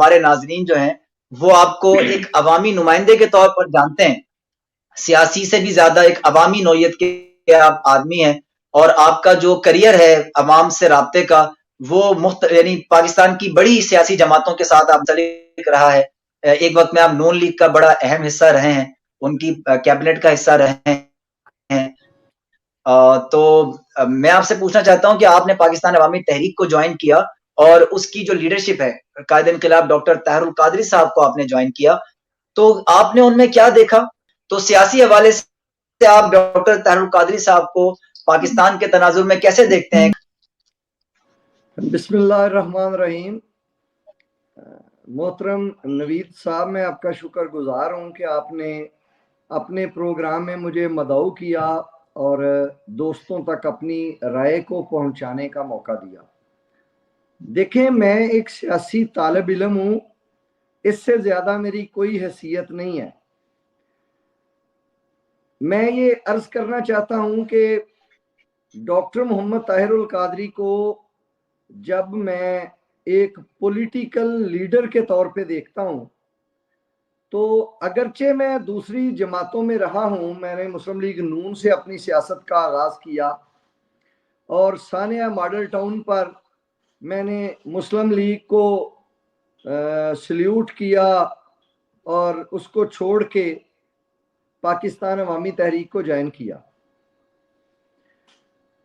हमारे नाजरीन जो हैं वो आपको एक अवामी नुमाइंदे के तौर पर जानते हैं, सियासी से भी ज्यादा एक अवामी नौयत के आप आदमी हैं, और आपका जो करियर है अवाम से राब्ते का वो यानी पाकिस्तान की बड़ी सियासी जमातों के साथ आप चलिक रहा है। एक वक्त में आप नून लीग का बड़ा अहम हिस्सा रहे हैं, उनकी कैबिनेट का हिस्सा रहे हैं। मैं आपसे पूछना चाहता हूं कि आपने पाकिस्तान अवामी तहरीक को ज्वाइन किया और उसकी जो लीडरशिप है, कायद इनकलाब डॉक्टर ताहिरुल कादरी साहब को आपने ज्वाइन किया, तो आपने उनमें क्या देखा? तो सियासी हवाले से आप डॉक्टर ताहिरुल कादरी साहब को पाकिस्तान के तनाजुर में कैसे देखते हैं? बिस्मिल्लाहिर्रहमानिर्रहीम। मोहतरम नवीद साहब, मैं आपका शुक्रगुजार हूँ कि आपने अपने प्रोग्राम में मुझे मदऊ किया और दोस्तों तक अपनी राय को पहुंचाने का मौका दिया। देखें, मैं एक सियासी तालिब इल्म हूँ, इससे ज़्यादा मेरी कोई हैसियत नहीं है। मैं ये अर्ज़ करना चाहता हूँ कि डॉक्टर मोहम्मद ताहिरुल कादरी को जब मैं एक पॉलिटिकल लीडर के तौर पे देखता हूँ, तो अगरचे मैं दूसरी जमातों में रहा हूँ, मैंने मुस्लिम लीग नून से अपनी सियासत का आगाज़ किया और सानिया मॉडल टाउन पर मैंने मुस्लिम लीग को सल्यूट किया और उसको छोड़ के पाकिस्तान अवामी तहरीक को ज्वाइन किया।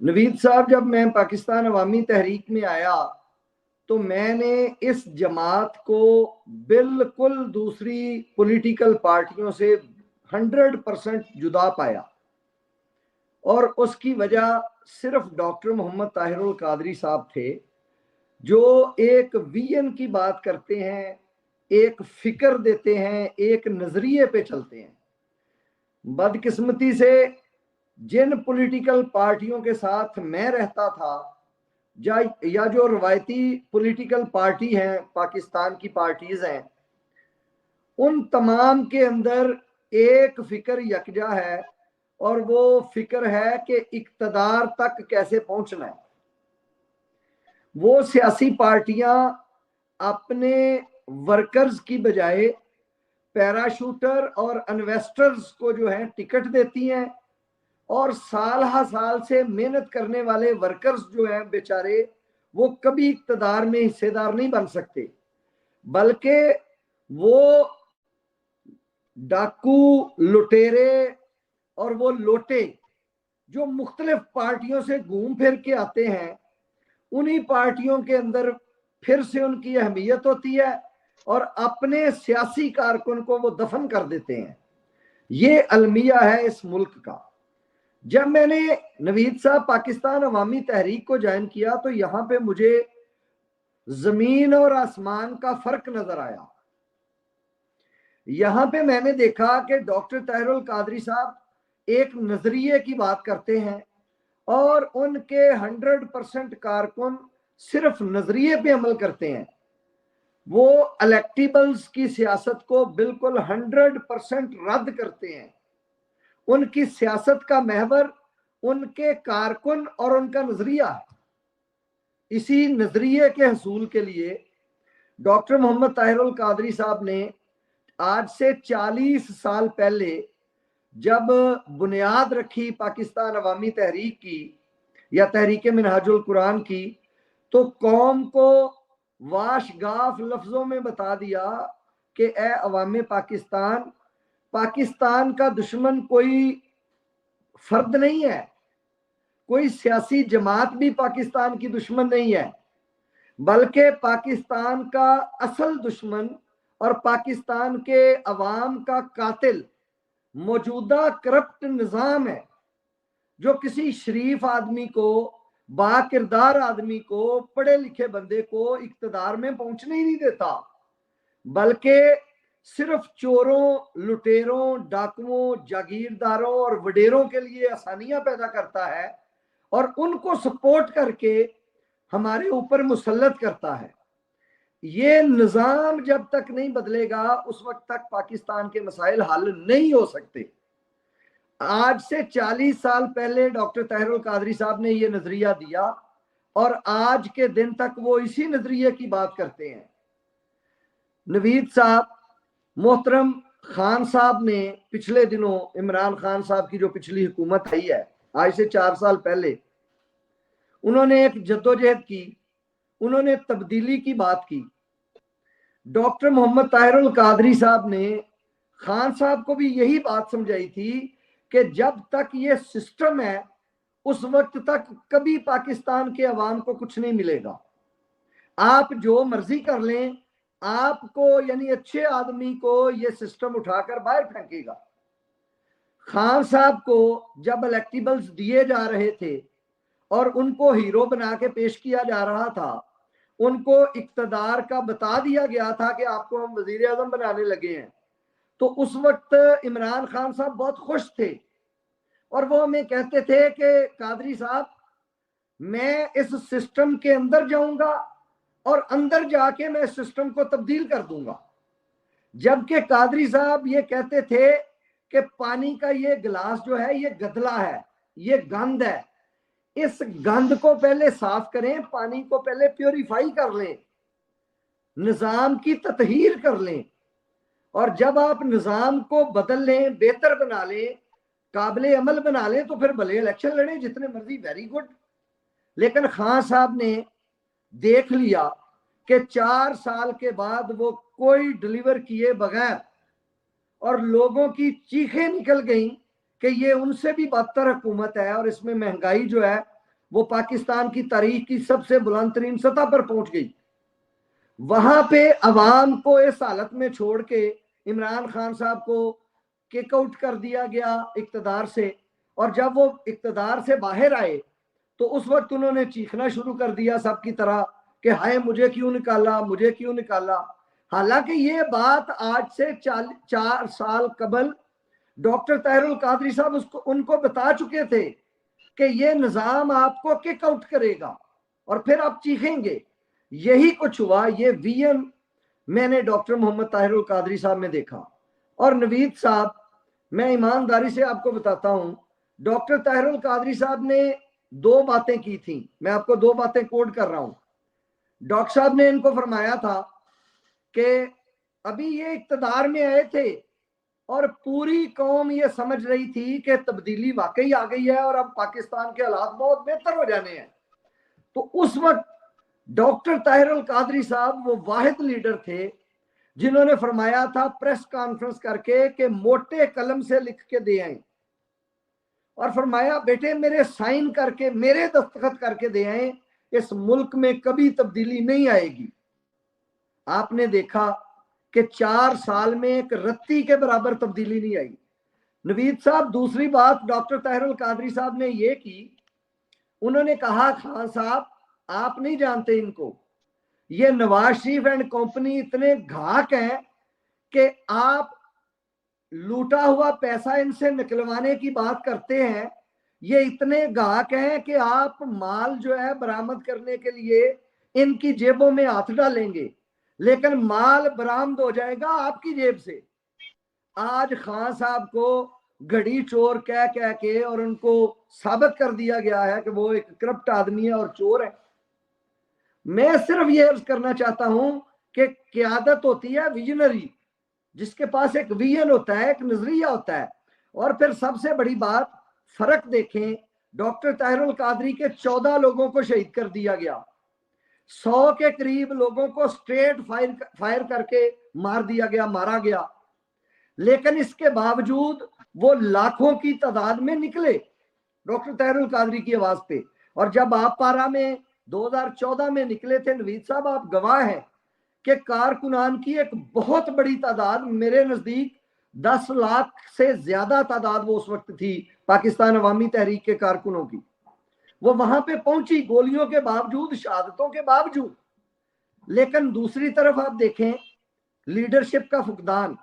नवीद साहब, जब मैं पाकिस्तान अवामी तहरीक में आया तो मैंने इस जमात को बिल्कुल दूसरी पॉलिटिकल पार्टियों से 100% जुदा पाया, और उसकी वजह सिर्फ डॉक्टर मोहम्मद ताहिरुल कादरी साहब थे, जो एक विजन की बात करते हैं, एक फिक्र देते हैं, एक नजरिए पे चलते हैं। बदकिस्मती से जिन पॉलिटिकल पार्टियों के साथ मैं रहता था, या जो रवायती पॉलिटिकल पार्टी हैं, पाकिस्तान की पार्टीज हैं, उन तमाम के अंदर एक फिक्र यकजा है, और वो फिक्र है कि इक्तदार तक कैसे पहुंचना है। वो सियासी पार्टियां अपने वर्कर्स की बजाय पैराशूटर और इन्वेस्टर्स को जो है टिकट देती हैं, और साल हा साल से मेहनत करने वाले वर्कर्स जो हैं बेचारे, वो कभी इक्तदार में हिस्सेदार नहीं बन सकते, बल्कि वो डाकू, लुटेरे और वो लोटे जो मुख्तलिफ पार्टियों से घूम फिर के आते हैं, उन्हीं पार्टियों के अंदर फिर से उनकी अहमियत होती है और अपने सियासी कारकुन को वो दफन कर देते हैं। ये अलमिया है इस मुल्क का। जब मैंने नवीद साहब पाकिस्तान अवामी तहरीक को ज्वाइन किया तो यहां पे मुझे जमीन और आसमान का फर्क नजर आया। यहां पे मैंने देखा कि डॉक्टर ताहिरुल कादरी साहब एक नजरिए की बात करते हैं और उनके 100% कारकुन सिर्फ नजरिए पे अमल करते हैं। वो इलेक्टिबल्स की सियासत को बिल्कुल 100% रद्द करते हैं। उनकी सियासत का महवर उनके कारकुन और उनका नजरिया है। इसी नजरिए के हसूल के लिए डॉक्टर मोहम्मद ताहिरुल कादरी साहब ने आज से 40 साल पहले जब बुनियाद रखी पाकिस्तान अवामी तहरीक की या तहरीक मिनहाजुल कुरान की, तो कौम को वाशगाफ लफ्जों में बता दिया कि ए अवाम पाकिस्तान, पाकिस्तान का दुश्मन कोई फर्द नहीं है, कोई सियासी जमात भी पाकिस्तान की दुश्मन नहीं है, बल्कि पाकिस्तान का असल दुश्मन और पाकिस्तान के अवाम का कातिल मौजूदा करप्ट निज़ाम है, जो किसी शरीफ आदमी को, बाकिरदार आदमी को, पढ़े लिखे बंदे को इक्तदार में पहुंचने ही नहीं देता, बल्कि सिर्फ चोरों, लुटेरों, डाकुओं, जागीरदारों और वडेरों के लिए आसानियां पैदा करता है और उनको सपोर्ट करके हमारे ऊपर मुसल्लत करता है। ये निज़ाम जब तक नहीं बदलेगा उस वक्त तक पाकिस्तान के मसाइल हल नहीं हो सकते। आज से 40 साल पहले डॉक्टर ताहिरुल कादरी साहब ने यह नजरिया दिया और आज के दिन तक वो इसी नजरिए की बात करते हैं। नवीद साहब, मोहतरम खान साहब ने पिछले दिनों, इमरान खान साहब की जो पिछली हुकूमत आई है आज से 4 साल पहले, उन्होंने एक जद्दोजहद की, उन्होंने तब्दीली की बात की। डॉक्टर मोहम्मद ताहिरुल कादरी साहब ने खान साहब को भी यही बात समझाई थी कि जब तक ये सिस्टम है उस वक्त तक कभी पाकिस्तान के अवाम को कुछ नहीं मिलेगा। आप जो मर्जी कर लें, आपको यानी अच्छे आदमी को ये सिस्टम उठाकर बाहर फेंकेगा। खान साहब को जब इलेक्टिबल्स दिए जा रहे थे और उनको हीरो बना के पेश किया जा रहा था, उनको इक्तदार का बता दिया गया था कि आपको हम वजीर आजम बनाने लगे हैं, तो उस वक्त इमरान खान साहब बहुत खुश थे और वो हमें कहते थे कि कादरी साहब, मैं इस सिस्टम के अंदर जाऊंगा और अंदर जाके मैं सिस्टम को तब्दील कर दूंगा। जबकि कादरी साहब ये कहते थे कि पानी का ये गिलास जो है ये गदला है, ये गंद है, इस गंद को पहले साफ करें, पानी को पहले प्योरीफाई कर लें, निजाम की ततहीर कर लें, और जब आप निजाम को बदल लें, बेहतर बना लें, काबिल अमल बना लें, तो फिर भले इलेक्शन लड़े जितने मर्जी, वेरी गुड। लेकिन खान साहब ने देख लिया कि 4 साल के बाद वो कोई डिलीवर किए बगैर, और लोगों की चीखें निकल गई कि ये उनसे भी बदतर हुकूमत है और इसमें महंगाई जो है वो पाकिस्तान की तारीख की सबसे बुलंद तरीन सतह पर पहुंच गई। वहां पे अवाम को इस हालत में छोड़ के इमरान खान साहब को किक आउट कर दिया गया इक्तदार से, और जब वो इक्तदार से बाहर आए तो उस वक्त उन्होंने चीखना शुरू कर दिया सबकी तरह कि हाय मुझे क्यों निकाला, मुझे क्यों निकाला। हालांकि ये बात आज से 4 साल कबल डॉक्टर ताहिरुल कादरी साहब उनको बता चुके थे कि ये निजाम आपको किक आउट करेगा और फिर आप चीखेंगे। यही कुछ हुआ, ये विजन मैंने डॉक्टर मोहम्मद ताहिरुल कादरी साहब में देखा। और नवीद साहब, मैं ईमानदारी से आपको बताता हूं, डॉक्टर ताहिरुल कादरी साहब ने 2 बातें की थी, मैं आपको 2 बातें कोड कर रहा हूं। डॉक्टर साहब ने इनको फरमाया था कि अभी ये इक्तदार में आए थे और पूरी कौम ये समझ रही थी कि तब्दीली वाकई आ गई है और अब पाकिस्तान के हालात बहुत बेहतर हो जाने हैं। तो उस वक्त डॉक्टर ताहिरुल कादरी साहब वो वाहिद लीडर थे जिन्होंने फरमाया था प्रेस कॉन्फ्रेंस करके कि मोटे कलम से लिख के दे आए, और फरमाया बेटे मेरे साइन करके, मेरे दस्तखत करके दे आए, इस मुल्क में कभी तब्दीली नहीं आएगी। आपने देखा कि 4 साल में एक रत्ती के बराबर तब्दीली नहीं आई। नवीद साहब, दूसरी बात डॉक्टर ताहिरुल कादरी साहब ने ये की, उन्होंने कहा खान साहब आप नहीं जानते इनको, ये नवाज शरीफ एंड कंपनी इतने घाक हैं कि आप लूटा हुआ पैसा इनसे निकलवाने की बात करते हैं, ये इतने घाक हैं कि आप माल जो है बरामद करने के लिए इनकी जेबों में हाथ डालेंगे, लेकिन माल बरामद हो जाएगा आपकी जेब से। आज खान साहब को घड़ी चोर कह कह के और उनको साबित कर दिया गया है कि वो एक करप्ट आदमी है और चोर है। मैं सिर्फ ये अर्ज करना चाहता हूं कि क़यादत होती है विजनरी, जिसके पास एक विजन होता है, एक नजरिया होता है। और फिर सबसे बड़ी बात, फर्क देखें, डॉक्टर ताहिरुल कादरी के 14 लोगों को शहीद कर दिया गया, 100 के करीब लोगों को स्ट्रेट फायर करके मार दिया गया, मारा गया, लेकिन इसके बावजूद वो लाखों की तादाद में निकले डॉक्टर ताहिरुल कादरी की आवाज पे। और जब आप पारा में 2014 में निकले थे, नवीद साहब आप गवाह हैं कि कारकुनान की एक बहुत बड़ी तादाद, मेरे नजदीक 10 लाख से ज्यादा तादाद वो उस वक्त थी पाकिस्तान अवामी तहरीक के कारकुनों की, वो वहां पे पहुंची गोलियों के बावजूद, शहादतों के बावजूद। लेकिन दूसरी तरफ आप देखें लीडरशिप का फुकदान,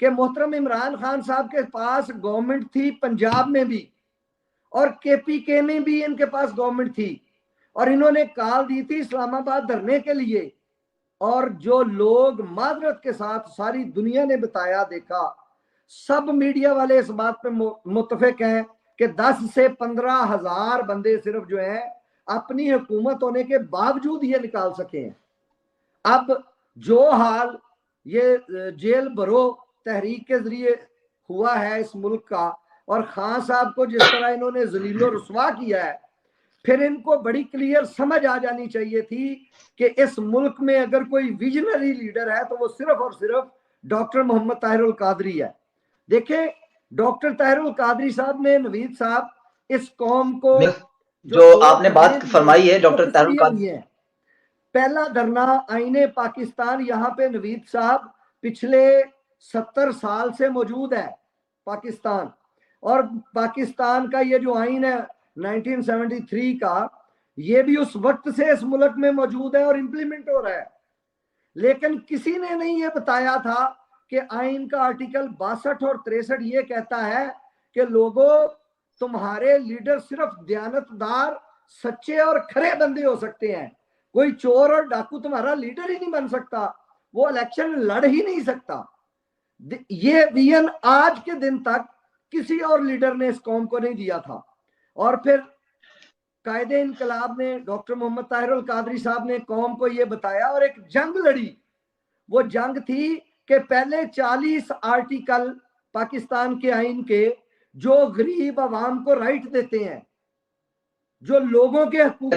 कि मोहतरम इमरान खान साहब के पास गवर्नमेंट थी पंजाब में भी और केपीके में भी इनके पास गवर्नमेंट थी, और इन्होंने कॉल दी थी इस्लामाबाद धरने के लिए। और जो लोग माजरत के साथ सारी दुनिया ने बताया, देखा, सब मीडिया वाले इस बात पे मुत्तफिक हैं कि 10 से 15 हजार बंदे सिर्फ जो है अपनी हुकूमत होने के बावजूद ये निकाल सके हैं। अब जो हाल ये जेल भरो तहरीक के जरिए हुआ है इस मुल्क का, और खान साहब को जिस तरह इन्होंने जलीलो रुसवा किया है, फिर इनको बड़ी क्लियर समझ आ जानी चाहिए थी कि इस मुल्क में अगर कोई विजनरी लीडर है तो वो सिर्फ और सिर्फ डॉक्टर मोहम्मद ताहिरुल कादरी है। देखें, डॉक्टर ताहिरुल कादरी साहब ने, नवीद साहब, इस कौम को जो आपने बात फरमाई है डॉक्टर ताहिरुल कादरी, पहला धरना आईने पाकिस्तान यहाँ पे नवीद साहब पिछले 70 साल से मौजूद है पाकिस्तान, और पाकिस्तान का ये जो आइन है 1973 का, ये भी उस वक्त से इस मुल्क में मौजूद है और इंप्लीमेंट हो रहा है। लेकिन किसी ने नहीं ये बताया था कि आइन का आर्टिकल 62 और 63 ये कहता है कि लोगों, तुम्हारे लीडर सिर्फ दयानतदार, सच्चे और खरे बंदे हो सकते हैं, कोई चोर और डाकू तुम्हारा लीडर ही नहीं बन सकता, वो इलेक्शन लड़ ही नहीं सकता। ये विजन आज के दिन तक किसी और लीडर ने इस कौम को नहीं दिया था। और फिर कायदे इनकलाब ने, डॉक्टर मोहम्मद ताहिरुल कादरी साहब ने कौम को ये बताया और एक जंग लड़ी। वो जंग थी कि पहले 40 आर्टिकल पाकिस्तान के आइन के, जो गरीब आवाम को राइट देते हैं, जो लोगों के हकूक